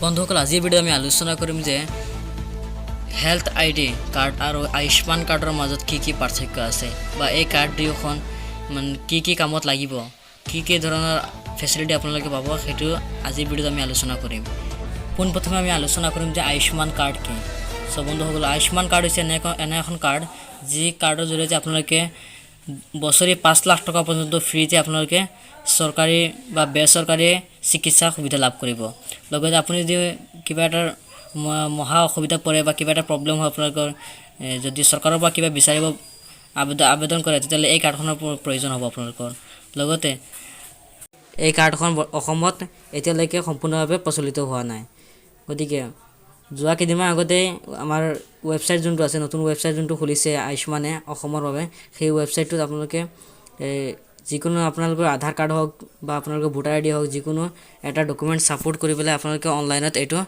বন্ধুসকল আজিৰ ভিডিঅ' আমি আলোচনা কৰিম যে হেল্থ আইডি কাৰ্ড আৰু আয়ুষ্মান কাৰ্ডৰ মাজত কি পাৰ্থক্য আছে বা এই কাৰ্ড দুয়োখন মানে কি কামত লাগিব কি ধৰণৰ ফেচিলিটি আপোনালোকে পাব সেইটো আজিৰ ভিডিঅ'ত আমি আলোচনা কৰিম। পোনপ্ৰথমে আমি আলোচনা কৰিম যে আয়ুষ্মান কাৰ্ড কি। সো বন্ধুসকল আয়ুষ্মান কাৰ্ড হৈছে এনে এখন কাৰ্ড যি কাৰ্ডৰ জৰিয়তে আপোনালোকে বছৰি 5 লাখ টকা পৰ্যন্ত ফ্ৰীতে আপোনালোকে চৰকাৰী বা বেচৰকাৰী চিকিৎসা সুবিধা লাভ কৰিব। লগতে আপুনি যদি কিবা এটা মহা অসুবিধা পৰে বা কিবা এটা প্ৰব্লেম হয় আপোনালোকৰ যদি চৰকাৰৰ পৰা কিবা বিচাৰিব আবেদন কৰে তেতিয়াহ'লে এই কাৰ্ডখনৰ প্ৰয়োজন হ'ব আপোনালোকৰ। লগতে এই কাৰ্ডখন অসমত এতিয়ালৈকে সম্পূৰ্ণভাৱে প্ৰচলিত হোৱা নাই। গতিকে যোৱা কেইদিনমান আগতে আমাৰ ৱেবছাইট যোনটো আছে নতুন ৱেবছাইট যোনটো খুলিছে আয়ুষ্মানে অসমৰ বাবে সেই ৱেবছাইটটোত আপোনালোকে যিকোনো আপোনালোকৰ আধাৰ কাৰ্ড হওক বা আপোনালোকৰ ভোটাৰ আইডি হওক যিকোনো এটা ডকুমেণ্ট ছাপোৰ্ট কৰি পেলাই আপোনালোকে অনলাইনত এইটো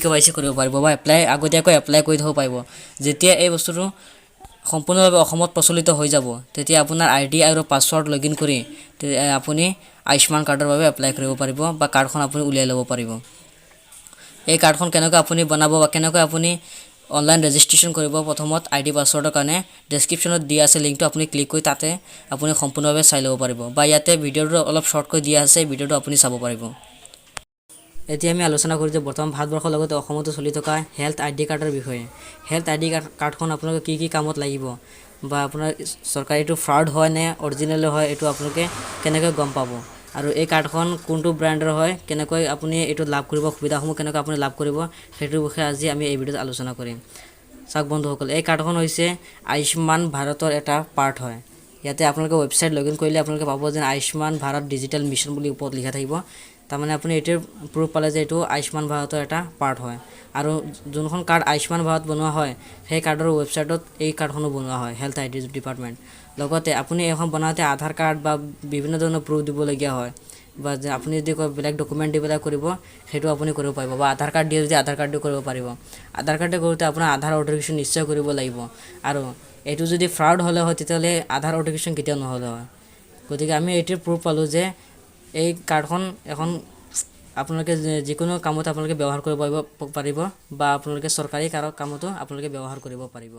KYC কৰিব পাৰিব বা আগতীয়াকৈ এপ্লাই কৰি থ'ব পাৰিব। যেতিয়া এই বস্তুটো সম্পূৰ্ণভাৱে অসমত প্ৰচলিত হৈ যাব তেতিয়া আপোনাৰ আইডি আৰু পাছৱৰ্ড লগইন কৰি আপুনি আয়ুষ্মান কাৰ্ডৰ বাবে এপ্লাই কৰিব পাৰিব বা কাৰ্ডখন আপুনি উলিয়াই ল'ব পাৰিব। এই কাৰ্ডখন কেনেকৈ আপুনি বনাব বা কেনেকৈ আপুনি অনলাইন ৰেজিষ্ট্ৰেশ্যন কৰিব প্ৰথমত আইডি পাছৱৰ্ডৰ কাৰণে ডেছক্ৰিপশ্যনত দিয়া আছে লিংকটো আপুনি ক্লিক কৰি তাতে আপুনি সম্পূৰ্ণভাৱে চাই ল'ব পাৰিব বা ইয়াতে ভিডিঅ'টো অলপ শ্বৰ্টকৈ দিয়া আছে ভিডিঅ'টো আপুনি চাব পাৰিব। এতিয়া আমি আলোচনা কৰোঁ যে বৰ্তমান ভাৰতবৰ্ষৰ লগতে অসমতো চলি থকা হেল্থ আইডি কাৰ্ডৰ বিষয়ে। হেল্থ আইডি কাৰ্ডখন আপোনালোকে কি কামত লাগিব বা আপোনাৰ চৰকাৰীটো ফ্ৰড হয় নে অৰিজিনেল হয় এইটো আপোনালোকে কেনেকৈ গম পাব আৰু এই কাৰ্ডখন কোনটো ব্ৰেণ্ডৰ হয় কেনেকৈ আপুনি এইটো লাভ কৰিব সুবিধাসমূহ কেনেকৈ আপুনি লাভ কৰিব সেইটোৰ বিষয়ে আজি আমি এই ভিডিঅ'ত আলোচনা কৰিম। চাওক বন্ধুসকল এই কাৰ্ডখন হৈছে আয়ুষ্মান ভাৰতৰ এটা পাৰ্ট হয়। ইয়াতে আপোনালোকে ৱেবছাইট লগইন কৰিলে আপোনালোকে পাব যে আয়ুষ্মান ভাৰত ডিজিটেল মিছন বুলি ওপৰত লিখা থাকিব। তাৰমানে আপুনি এইটোৰ প্ৰুফ পালে যে এইটো আয়ুষ্মান ভাৰতৰ এটা পাৰ্ট হয় আৰু যোনখন কাৰ্ড আয়ুষ্মান ভাৰত বনোৱা হয় সেই কাৰ্ডৰ ৱেবছাইটত এই কাৰ্ডখনো বনোৱা হয় হেল্থ আইডি ডিপাৰ্টমেণ্ট। লগতে আপুনি এখন বনাওঁতে আধাৰ কাৰ্ড বা বিভিন্ন ধৰণৰ প্ৰুফ দিবলগীয়া হয় বা যে আপুনি যদি বেলেগ ডকুমেণ্ট দি পেলাই কৰিব সেইটো আপুনি কৰিব পাৰিব বা আধাৰ কাৰ্ড দিয়ে যদি আধাৰ কাৰ্ড দি কৰিব পাৰিব। আধাৰ কাৰ্ড দি কৰোঁতে আপোনাৰ আধাৰ অথেণ্টিকেশ্যন নিশ্চয় কৰিব লাগিব আৰু এইটো যদি ফ্ৰড হ'লে হয় তেতিয়াহ'লে আধাৰ অথেণ্টিকেশ্যন কেতিয়াও নহ'লে হয়। গতিকে আমি এইটোৰ প্ৰুফ পালোঁ যে এই কাৰ্ডখন এখন আপোনালোকে যিকোনো কামত আপোনালোকে ব্যৱহাৰ কৰিব পাৰিব বা আপোনালোকে চৰকাৰী কামতো আপোনালোকে ব্যৱহাৰ কৰিব পাৰিব।